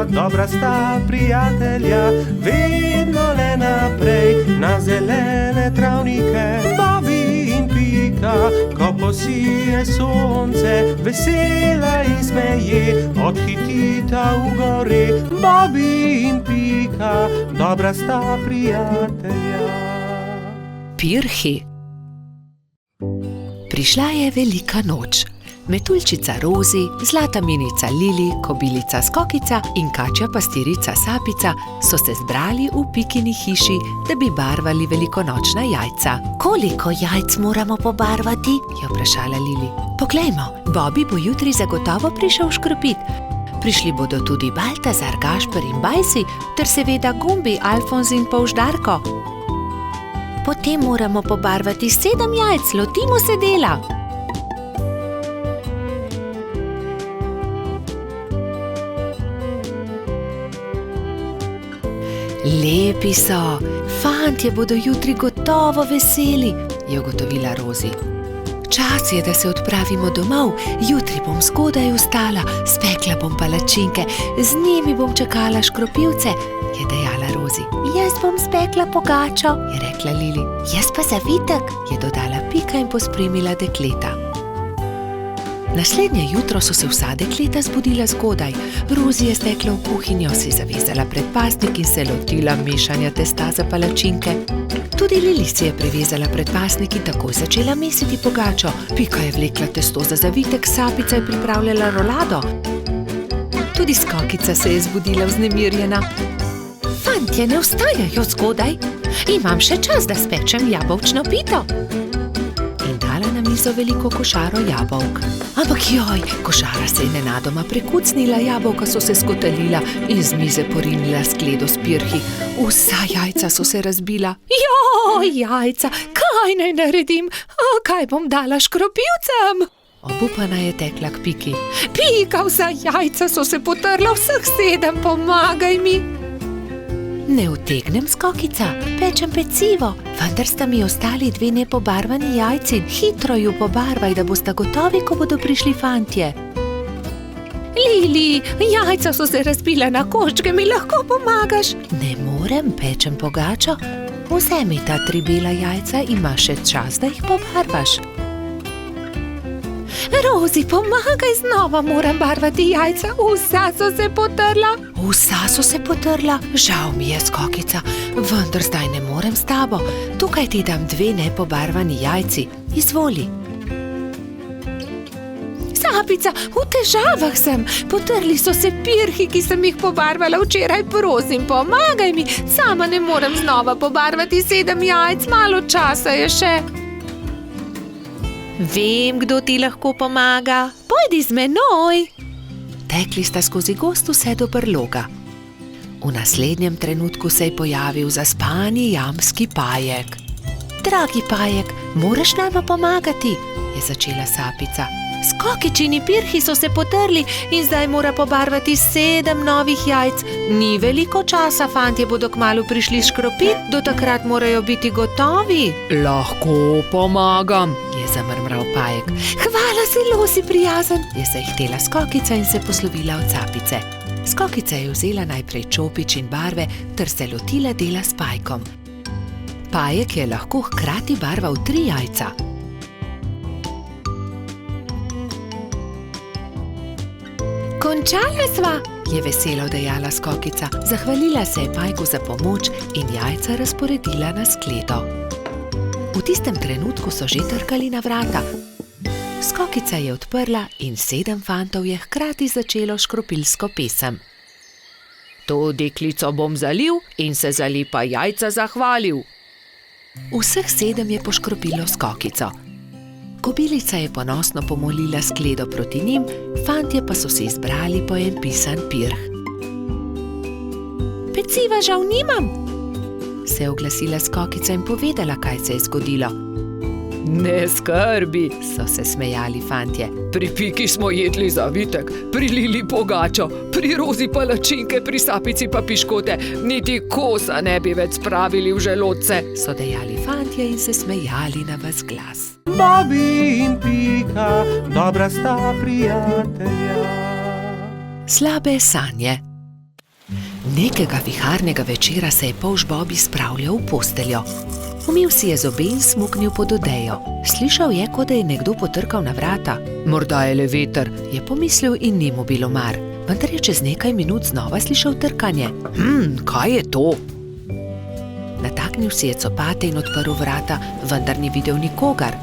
dobra sta prijatelja, vedno le naprej na zelene travnike. Bobby in Pika, ko posije sonce, vesela in smeje, odhitita v gori. Bobby in Pika, dobra sta prijatelja. Pirhi. Prišla je velika noč. Metuljčica Rozi, zlata minica Lili, kobilica Skokica in kačja pastirica Sapica so se zbrali v Pikini hiši, da bi barvali velikonočna jajca. Koliko jajc moramo pobarvati? Je vprašala Lili. Poglejmo, Bobby bo jutri zagotovo prišel škropit. Prišli bodo tudi Baltazar, Gašper in Bajsi, ter seveda Gumbi, Alfonz in Polždarko. Potem moramo pobarvati 7 jajc, lotimo se dela. Lepi so, fantje bodo jutri gotovo veseli, je ugotovila Rozi. Čas je, da se odpravimo domov, jutri bom zgodaj vstala, spekla bom palačinke, z njimi bom čakala škropivce, je dejala Rozi. Jaz bom spekla pogačo, je rekla Lili. Jaz pa zavitek, je dodala Pika in pospremila dekleta. Naslednje jutro so se vsa dekleta zbudila zgodaj. Rozi je stekla v kuhinjo, si zavezala predpasnik in se lotila mešanja testa za palačinke. Tudi Lili si je privezala predpasnik in takoj začela mesiti pogačo. Pika je vlekla testo za zavitek, Sapica je pripravljala rolado. Tudi Skokica se je zbudila vznemirjena. Fantje ne vstajajo zgodaj, imam še čas, da spečem jabolčno pito. In dala na mizo veliko košaro jabolk. Ampak joj, košara se je nenadoma prekucnila, jabolka so se skotalila in z mize porinila skledo s pirhi. Vsa jajca so se razbila. Joj, jajca, kaj naj naredim? Kaj bom dala škropivcem? Obupana je tekla k Piki. Pika, vsa jajca so se potrla, vseh 7, pomagaj mi. Ne utegnem, Skokica, pečem pecivo, vendar sta mi ostali 2 nepobarvani jajci. Hitro ju pobarvaj, da bosta gotovi, ko bodo prišli fantje. Lili, jajca so se razbila na koščke, mi lahko pomagaš? Ne morem, pečem pogačo. Vzemi ta 3 bela jajca, imaš še čas, da jih pobarvaš. Rozi, pomagaj, znova moram barvati jajca, vsa so se potrla. Vsa so se potrla? Žal mi je, Skokica, vendar zdaj ne morem s tabo. Tukaj ti dam 2 nepobarvani jajci, izvoli. Sapica, v težavah sem, potrli so se pirhi, ki sem jih pobarvala včeraj, prosim, pomagaj mi, sama ne morem znova pobarvati 7 jajc, malo časa je še. Vem, kdo ti lahko pomaga. Pojdi z menoj. Tekli sta skozi gozd vse do brloga. V naslednjem trenutku se je pojavil zaspani jamski Pajek. Dragi Pajek, moraš nama pomagati, je začela Sapica. Skokičini pirhi so se potrli in zdaj mora pobarvati 7 novih jajc. Ni veliko časa, fantje bodo kmalu prišli škropit, do takrat morajo biti gotovi. Lahko pomagam, je zamrmral Pajek. Hvala, zelo si prijazen, je zahtela Skokica in se poslovila od Sapice. Skokica je vzela najprej čopič in barve ter se lotila dela s Pajkom. Pajek je lahko hkrati barval 3 jajca. Končala sva, je veselo dejala Skokica. Zahvalila se je Pajku za pomoč in jajca razporedila na skledo. V tistem trenutku so že trkali na vrata. Skokica je odprla in 7 fantov je hkrati začelo škropilsko pesem. To deklico bom zalil in se za lepa jajca zahvalil. Vseh 7 je poškropilo Skokico. Kobilica je ponosno pomolila skledo proti njim, fantje pa so se izbrali po en pisan pirh. Peciva žal nimam, se je oglasila Skokica in povedala, kaj se je zgodilo. Ne skrbi, so se smejali fantje. Pri Piki smo jedli zavitek, pri Lili pogačo, pri Rozi palačinke, pri Sapici pa piškote, niti kosa ne bi več spravili v želodce, so dejali fantje in se smejali na ves glas. Bobby in Pika, dobra sta prijatelja. Slabe sanje. Nekega viharnega večera se je polž Bobby spravljal v posteljo. Umil si je zobe in smuknil pod odejo. Slišal je, kot da je nekdo potrkal na vrata. Morda je le veter, je pomislil in ni mu bilo mar. Vendar je čez nekaj minut znova slišal trkanje. Kaj je to? Nataknil si je copate in odprl vrata, vendar ni videl nikogar.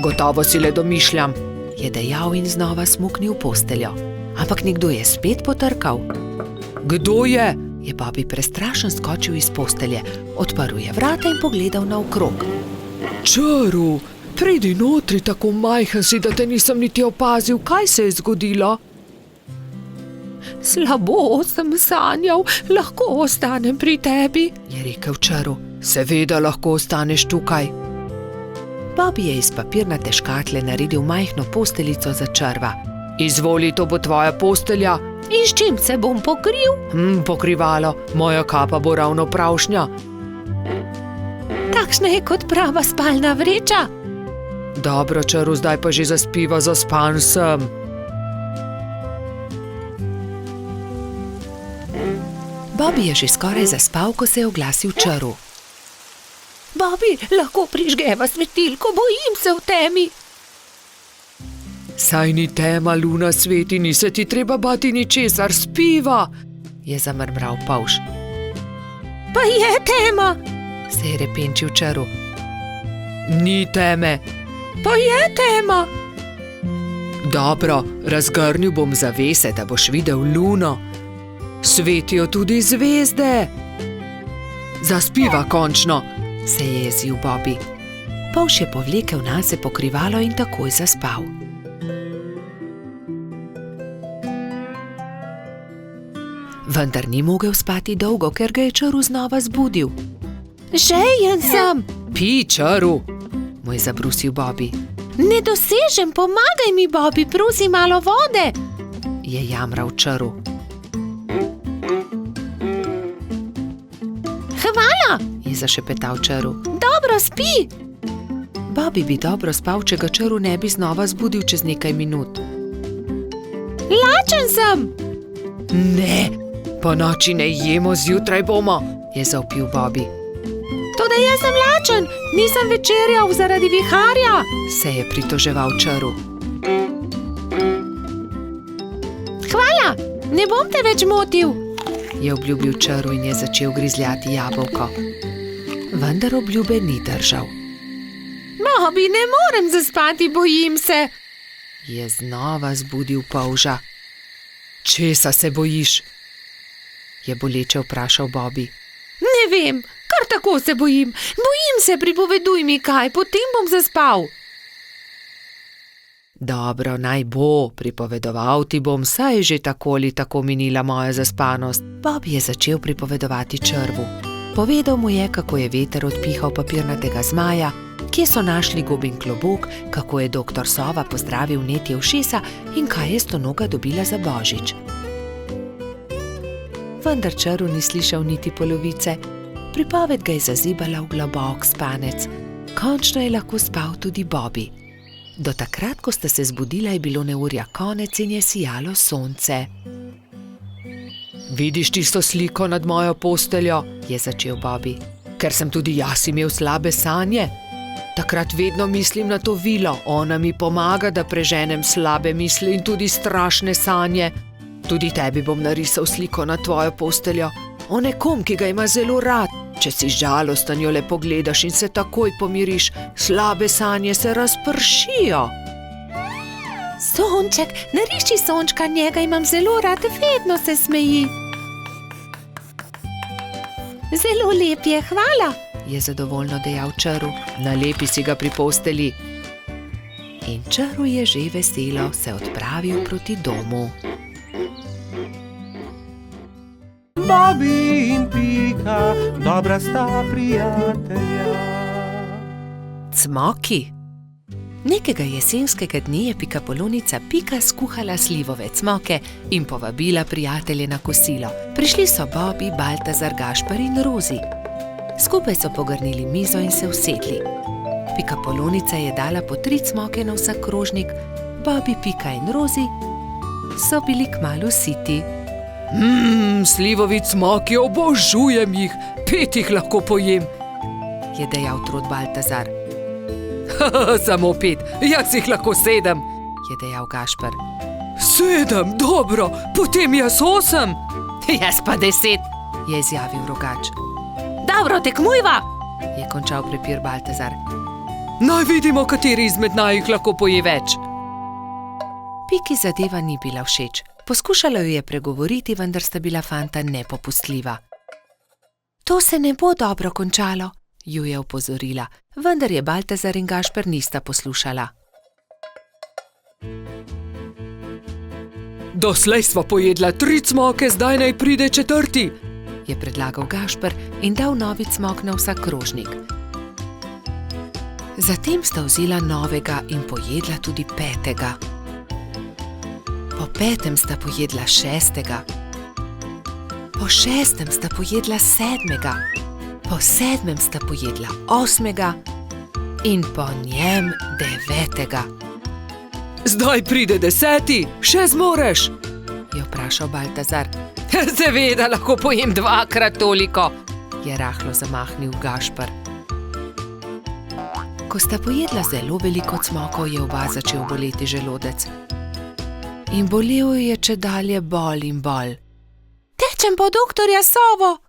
Gotovo si le domišljam, je dejal in znova smuknil v posteljo. Ampak nekdo je spet potrkal. Kdo je? Je Bobby prestrašen skočil iz postelje, odprl je vrata in pogledal naokrog. Čaru, pridi notri, tako majhen si, da te nisem niti opazil, kaj se je zgodilo? Slabo sem sanjal, lahko ostanem pri tebi, je rekel Čaru. Seveda lahko ostaneš tukaj. Bobby je iz papirnate škatle naredil majhno posteljico za Čarva. Izvoli, to bo tvoja postelja. In s čim se bom pokril? Pokrivalo, moja kapa bo ravno pravšnja. Takšna je kot prava spalna vreča. Dobro, Čaru, zdaj pa že zaspiva, zaspan sem. Bobby je že skoraj zaspal, ko se je oglasil Čaru. Bobby, lahko prižgeva svetilko, bojim se v temi. Saj ni tema, luna sveti, ni se ti treba bati ničesar, spiva, je zamrmral polž. Pa je tema, se je repenčil Čaru. Ni teme. Pa je tema. Dobro, razgrnil bom zavese, da boš videl luno. Svetijo tudi zvezde. Zaspiva končno, se je jezil Bobby. Polž je povlekel nase pokrivalo in takoj zaspal. Vendar ni mogel spati dolgo, ker ga je Čaru znova zbudil. Žejen sem. Pij, Čaru, mu je zabrusil Bobby. Ne dosežem, pomagaj mi, Bobby, prosim malo vode, je jamral Čaru. Hvala, je zašepetal Čaru. Dobro spi. Bobby bi dobro spal, če ga Čaru ne bi znova zbudil čez nekaj minut. Lačen sem. Ne, po noči ne jemo, zjutraj bomo, je zavpil Bobby. Toda jaz sem lačen, nisem večerjal zaradi viharja, se je pritoževal Čaru. Hvala, ne bom te več motil, je obljubil Čaru in je začel grizljati jabolko. Vendar obljube ni držal. Bobby, ne morem zaspati, bojim se, je znova zbudil polža. Česa se bojiš? Je boleče vprašal Bobby. Ne vem, kar tako se bojim. Bojim se, pripoveduj mi kaj, potem bom zaspal. Dobro, naj bo, pripovedoval ti bom, saj je že tako ali tako minila moja zaspanost. Bobby je začel pripovedovati Črvu. Povedal mu je, kako je veter odpihal papirnatega zmaja, kje so našli gobin klobuk, kako je doktor Sova pozdravil netje ušesa in kaj je stonoga dobila za božič. Vendar Čaru ni slišal niti polovice. Pripoved ga je zazibala v globok spanec. Končno je lahko spal tudi Bobby. Do takrat, ko sta se zbudila, je bilo neurja konec in je sijalo sonce. Vidiš tisto sliko nad mojo posteljo, je začel Bobby. Ker sem tudi jaz imel slabe sanje. Takrat vedno mislim na to vilo, ona mi pomaga, da preženem slabe misli in tudi strašne sanje. Tudi tebi bom narisal sliko na tvojo posteljo, o nekom, ki ga ima zelo rad. Če si žalosten, jo le pogledaš in se takoj pomiriš, slabe sanje se razpršijo. Sonček, nariši sončka, njega imam zelo rad, vedno se smeji. Zelo lep je, hvala, je zadovoljno dejal Čaru. Nalepi si ga pri posteli. In Čaru je že veselo se odpravil proti domu. Bobby in Pika, dobra sta prijatelja. Cmoki. Nekega jesenskega dne je pikapolonica Pika skuhala slivove cmoke in povabila prijatelje na kosilo. Prišli so Bobby, Baltazar, Gašper in Rozi. Skupaj so pogrnili mizo in se usedli. Pikapolonica je dala po 3 cmoke na vsak krožnik, Bobby, Pika in Rozi so bili kmalu siti. Slivovi cmoki, obožujem jih, 5 jih lahko pojem, je dejal trod Baltazar. Samo 5, jaz jih lahko 7, Je dejal Gašper. 7, dobro, potem jaz 8. Jaz pa 10, je izjavil Rogač. Dobro, tekmujva, je končal prepir Baltazar. Naj vidimo, kateri izmed naju lahko poje več. Piki zadeva ni bila všeč. Poskušala jo je pregovoriti, vendar sta bila fanta nepopustljiva. To se ne bo dobro končalo, ju je opozorila, vendar je Baltazar in Gašper nista poslušala. Doslej sva pojedla 3 cmoke, zdaj naj pride 4. Je predlagal Gašper in dal novi cmok na vsak krožnik. Zatem sta vzela novega in pojedla tudi 5. Po 5. sta pojedla 6. Po 6. sta pojedla 7. Po 7. sta pojedla 8. in po njem 9. Zdaj pride 10, še zmoreš? Je vprašal Baltazar. Seveda lahko pojem 2-krat toliko, je rahlo zamahnil Gašper. Ko sta pojedla zelo veliko cmokov, je oba začel boleti želodec. In bolel je čedalje bolj in bolj. Tečem po doktorja Sovo,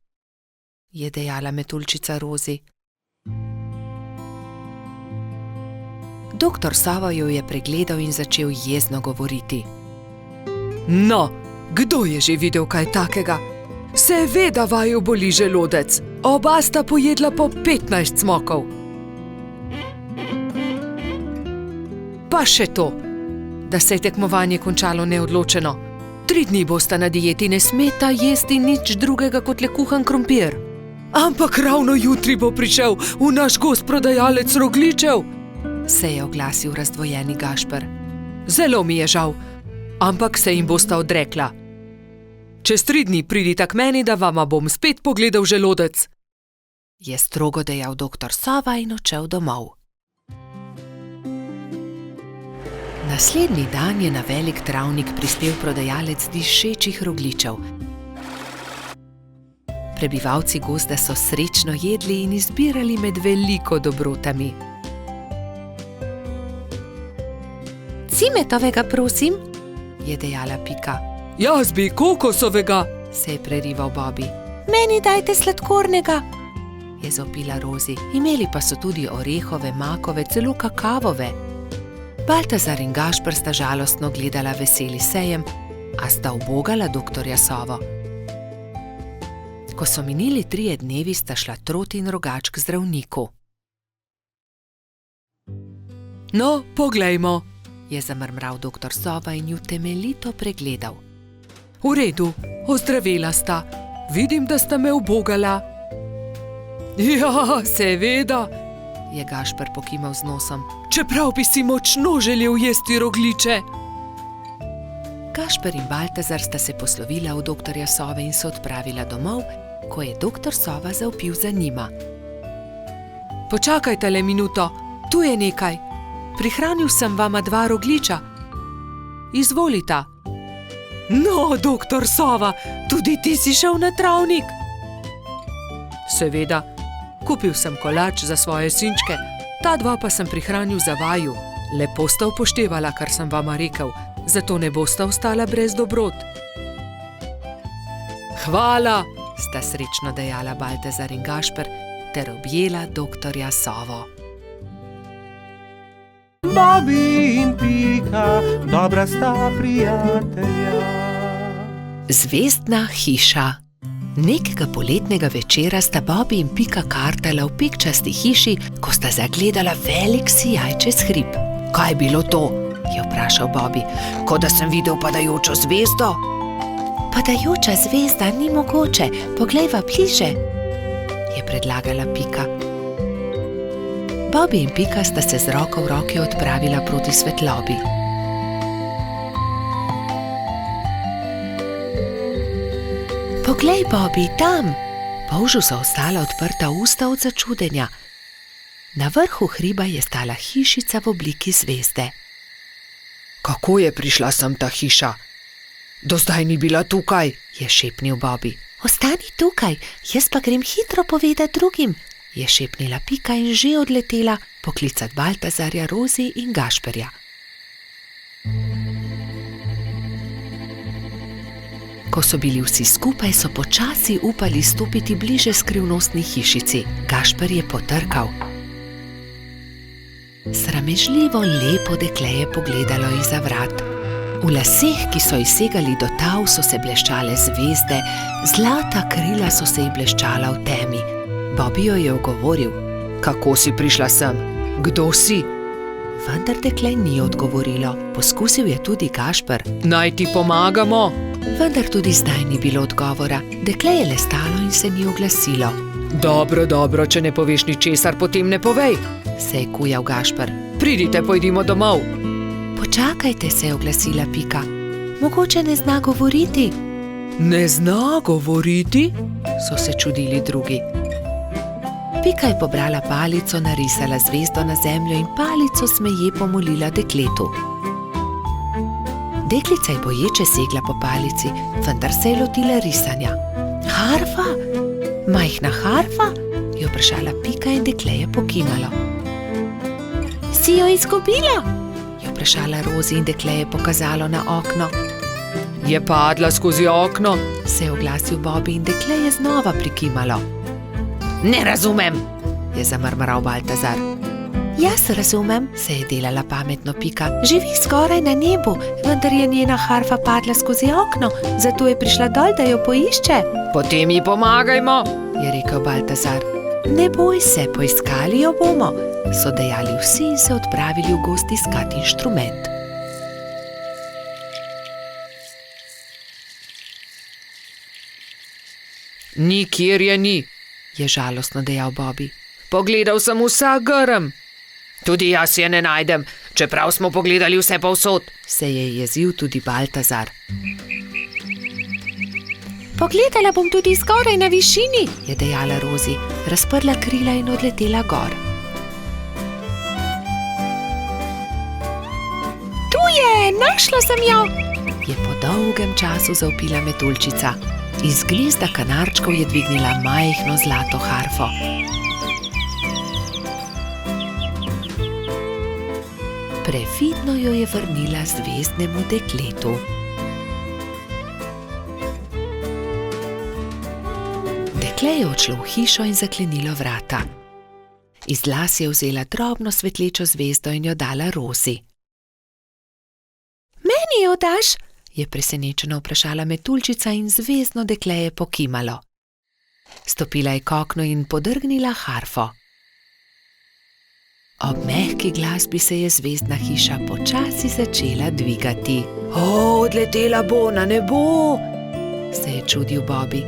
je dejala metuljčica Rozi. Doktor Sova jo je pregledal in začel jezno govoriti. No, kdo je že videl kaj takega? Seveda vaju boli želodec. Oba sta pojedla po 15 cmokov. Pa še to, da se je tekmovanje končalo neodločeno. 3 dni bosta na dieti, ne smeta jesti nič drugega kot le kuhan krompir. Ampak ravno jutri bo prišel v naš gost prodajalec rogljičev, se je oglasil razdvojeni Gašper. Zelo mi je žal, ampak se jim bosta odrekla. Čez 3 dni pridita k meni, da vama bom spet pogledal želodec, je strogo dejal doktor Sova in odšel domov. Naslednji dan je na velik travnik prispel prodajalec dišečih rogljičev. Prebivalci gozda so srečno jedli in izbirali med veliko dobrotami. Cimetovega, prosim, je dejala Pika. Jaz bi kokosovega, se je prerival Bobby. Meni dajte sladkornega, je zopila Rozi. Imeli pa so tudi orehove, makove, celo kakavove. Baltazar in Gašper sta žalostno gledala veseli sejem, a sta ubogala doktorja Sovo. Ko so minili 3 dnevi, sta šla Trot in Rogač k zdravniku. No, poglejmo, je zamrmral doktor Sova in ju temeljito pregledal. V redu, ozdravela sta. Vidim, da sta me ubogala. Ja, seveda, je Gašper pokimal z nosom. Čeprav bi si močno želel jesti rogljiče. Gašper in Baltazar sta se poslovila od doktorja Sove in se odpravila domov, ko je doktor Sova zavpil za njima. Počakajte le minuto, tu je nekaj. Prihranil sem vama 2 rogljiča. Izvolita. No, doktor Sova, tudi ti si šel na travnik? Seveda, kupil sem kolač za svoje sinčke, ta 2 pa sem prihranil za vaju. Lepo sta upoštevala, kar sem vama rekel, zato ne bosta ostala brez dobrot. Hvala, sta srečno dejala Baltazar in Gašper ter objela doktorja Sovo. Bobby in Pika, dobra sta prijatelja. Zvezdna hiša. Nekega poletnega večera sta Bobby in Pika kartala v pikčasti hiši, ko sta zagledala velik sijaj čez hrib. Kaj je bilo to? Je vprašal Bobby. Kot da sem videl padajočo zvezdo. Padajoča zvezda ni mogoče, poglejva bliže, je predlagala Pika. Bobby in Pika sta se z roko v roki odpravila proti svetlobi. Poglej, Bobby, tam! Polžu so ostala odprta usta od začudenja. Na vrhu hriba je stala hišica v obliki zvezde. Kako je prišla sem ta hiša? Do zdaj ni bila tukaj, je šepnil Bobby. Ostani tukaj, jaz pa grem hitro povedati drugim, je šepnila Pika in že odletela poklicat Baltazarja, Rozi in Gašperja. Ko so bili vsi skupaj, so počasi upali stopiti bliže skrivnostni hišici. Gašper je potrkal. Sramežljivo lepo dekle je pogledalo izza vrat. V laseh, ki so ji segali do tav, so se bleščale zvezde, zlata krila so se ji bleščala v temi. Bobby jo je ogovoril. Kako si prišla sem? Kdo si? Vendar dekle ni odgovorilo. Poskusil je tudi Gašper. Naj ti pomagamo? Vendar tudi zdaj ni bilo odgovora. Dekle je le stalo in se ni oglasilo. Dobro, dobro, če ne poveš ničesar, potem ne povej, se je kujal Gašper. Pridite, pojdimo domov. Počakajte, se je oglasila Pika. Mogoče ne zna govoriti. Ne zna govoriti? So se čudili drugi. Pika je pobrala palico, narisala zvezdo na zemljo in palico smeje pomolila dekletu. Deklica je boječe segla po palici, vendar se je lotila risanja. Harfa? Majhna harfa? Je vprašala Pika in dekle je pokimalo. Si jo izgubila? Je vprašala Rozi in dekle je pokazalo na okno. Je padla skozi okno? Se je oglasil Bobby in dekle je znova prikimalo. Ne razumem, je zamrmral Baltazar. Jaz razumem, se je delala pametno Pika. Živi skoraj na nebu, vendar je njena harfa padla skozi okno, zato je prišla dol, da jo poišče. Potem ji pomagajmo, je rekel Baltazar. Ne boj se, poiskali jo bomo, so dejali vsi in se odpravili v gozd iskat inštrument. Nikjer je ni, je žalostno dejal Bobby. Pogledal sem vsak grm. Tudi jaz je ne najdem, čeprav smo pogledali vse povsod, se je jezil tudi Baltazar. Pogledala bom tudi skoraj na višini, je dejala Rozi, razprla krila in odletela gor. Tu je, našla sem jo, je po dolgem času zavpila metuljčica. Iz gnezda kanarčkov je dvignila majhno zlato harfo. Previdno jo je vrnila zvezdnemu dekletu. Dekle je odšlo v hišo in zaklenilo vrata. Iz las je vzela drobno svetlečo zvezdo in jo dala Rozi. Meni jo daš? Je presenečeno vprašala metuljčica in zvezdno dekle je pokimalo. Stopila je k oknu in podrgnila harfo. Ob mehki glasbi se je zvezdna hiša počasi začela dvigati. Odletela bo na nebo, se je čudil Bobby.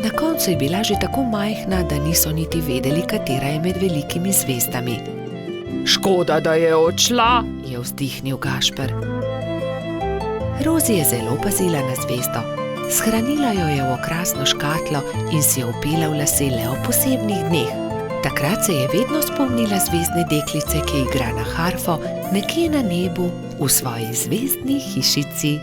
Na koncu je bila že tako majhna, da niso niti vedeli, katera je med velikimi zvezdami. Škoda, da je odšla, je vzdihnil Gašper. Rozi je zelo pazila na zvezdo. Shranila jo je v okrasno škatlo in si jo vpela v lase le ob posebnih dneh. Takrat se je vedno spomnila zvezdne deklice, ki igra na harfo nekje na nebu v svoji zvezdni hišici.